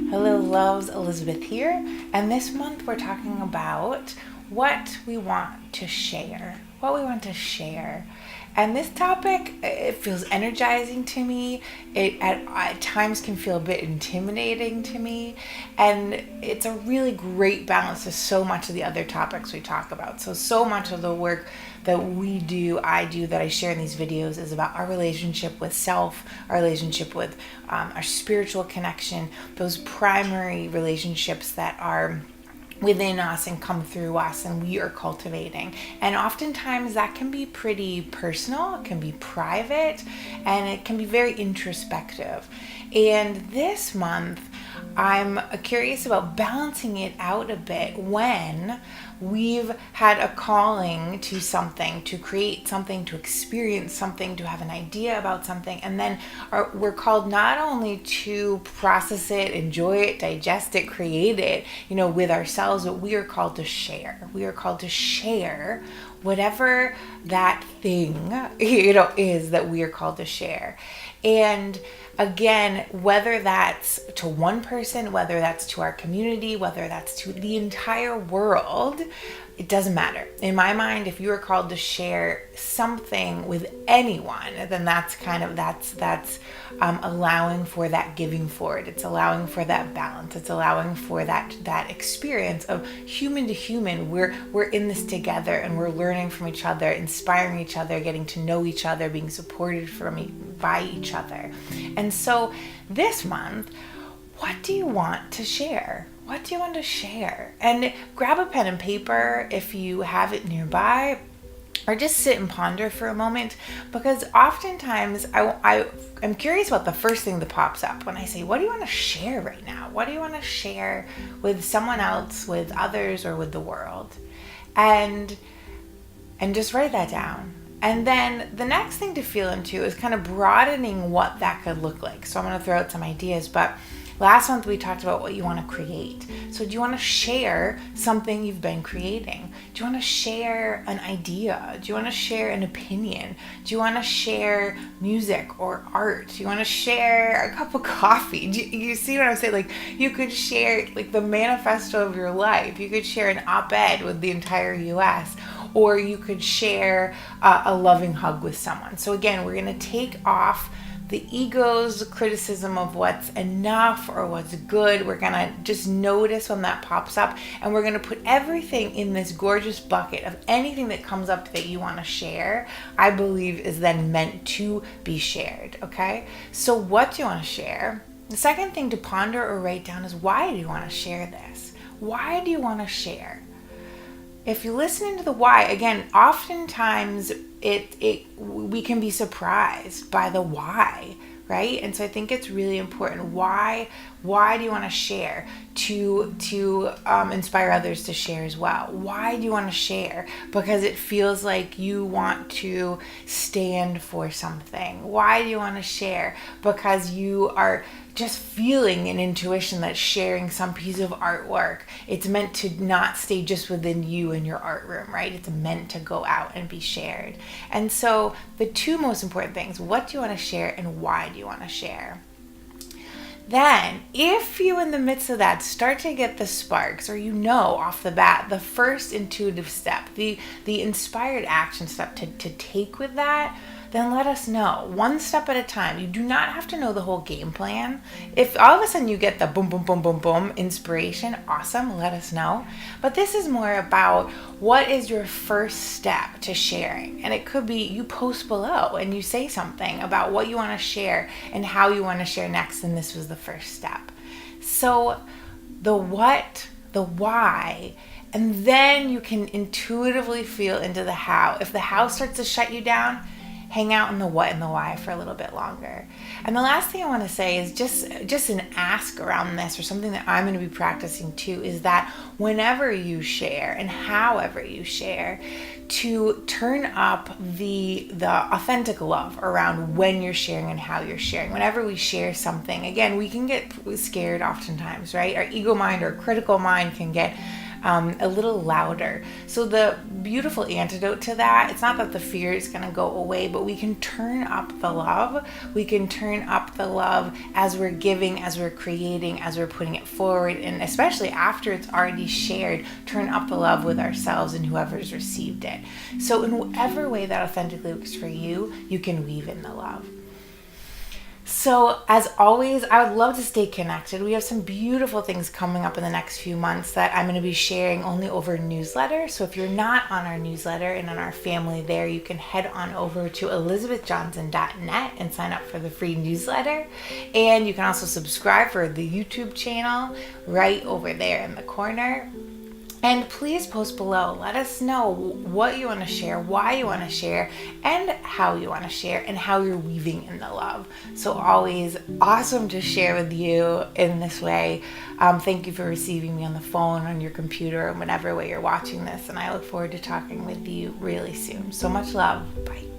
Hello, loves. Elizabeth here, and this month we're talking about what we want to share. What we want to share. And this topic, it feels energizing to me. It at times can feel a bit intimidating to me. And it's a really great balance to so much of the other topics we talk about. So much of the work that we do, that I share in these videos is about our relationship with self, our relationship with our spiritual connection, those primary relationships that are within us and come through us and we are cultivating. And oftentimes that can be pretty personal, it can be private, and it can be very introspective. And this month I'm curious about balancing it out a bit when we've had a calling to something, to create something, to experience something, to have an idea about something, and then we're called not only to process it, enjoy it, digest it, create it, with ourselves, but we are called to share. We are called to share whatever that thing, is that we are called to share. And again, whether that's to one person, whether that's to our community, whether that's to the entire world, it doesn't matter. In my mind, if you are called to share something with anyone, then that's allowing for that giving forward. It's allowing for that balance. It's allowing for that experience of human to human. We're in this together, and we're learning from each other, inspiring each other, getting to know each other, being supported by each other. And so this month, what do you want to share? What do you want to share? And grab a pen and paper if you have it nearby, or just sit and ponder for a moment, because oftentimes I'm curious about the first thing that pops up when I say, what do you want to share right now? What do you want to share with someone else, with others, or with the world? And just write that down. And then the next thing to feel into is kind of broadening what that could look like. So I'm going to throw out some ideas, but last month we talked about what you want to create. So do you want to share something you've been creating? Do you want to share an idea? Do you want to share an opinion? Do you want to share music or art? Do you want to share a cup of coffee? Do you see what I'm saying? Like, you could share like the manifesto of your life. You could share an op-ed with the entire US. Or you could share a loving hug with someone. So again, we're going to take off the ego's criticism of what's enough or what's good. We're going to just notice when that pops up, and we're going to put everything in this gorgeous bucket of anything that comes up that you want to share, I believe is then meant to be shared, okay? So what do you want to share? The second thing to ponder or write down is, why do you want to share this? Why do you want to share? If you're listening to the why, again, oftentimes we can be surprised by the why, right? And so I think it's really important. Why do you want to share? To inspire others to share as well. Why do you want to share? Because it feels like you want to stand for something. Why do you want to share? Because you are just feeling an intuition that sharing some piece of artwork, it's meant to not stay just within you and your art room, right? It's meant to go out and be shared. And so the two most important things, what do you want to share and why do you want to share? Then, if you in the midst of that start to get the sparks, or off the bat, the first intuitive step, the inspired action step to take with that, then let us know. One step at a time. You do not have to know the whole game plan. If all of a sudden you get the boom, boom, boom, boom, boom inspiration, awesome, let us know. But this is more about what is your first step to sharing. And it could be you post below and you say something about what you want to share and how you want to share next, and this was the first step. So the what, the why, and then you can intuitively feel into the how. If the how starts to shut you down, hang out in the what and the why for a little bit longer. And the last thing I want to say is just an ask around this, or something that I'm going to be practicing too, is that whenever you share and however you share, to turn up the authentic love around when you're sharing and how you're sharing. Whenever we share something, again, we can get scared oftentimes, right? Our ego mind or critical mind can get a little louder. So the beautiful antidote to that, it's not that the fear is going to go away, but we can turn up the love. We can turn up the love as we're giving, as we're creating, as we're putting it forward, and especially after it's already shared, turn up the love with ourselves and whoever's received it. So in whatever way that authentically works for you, you can weave in the love. So as always, I would love to stay connected. We have some beautiful things coming up in the next few months that I'm going to be sharing only over newsletter. So if you're not on our newsletter and on our family there, you can head on over to elizabethjohnson.net and sign up for the free newsletter. And you can also subscribe for the YouTube channel right over there in the corner. And please post below. Let us know what you want to share, why you want to share, and how you want to share, and how you're weaving in the love. So always awesome to share with you in this way. Thank you for receiving me on the phone, on your computer, and whatever way you're watching this. And I look forward to talking with you really soon. So much love. Bye.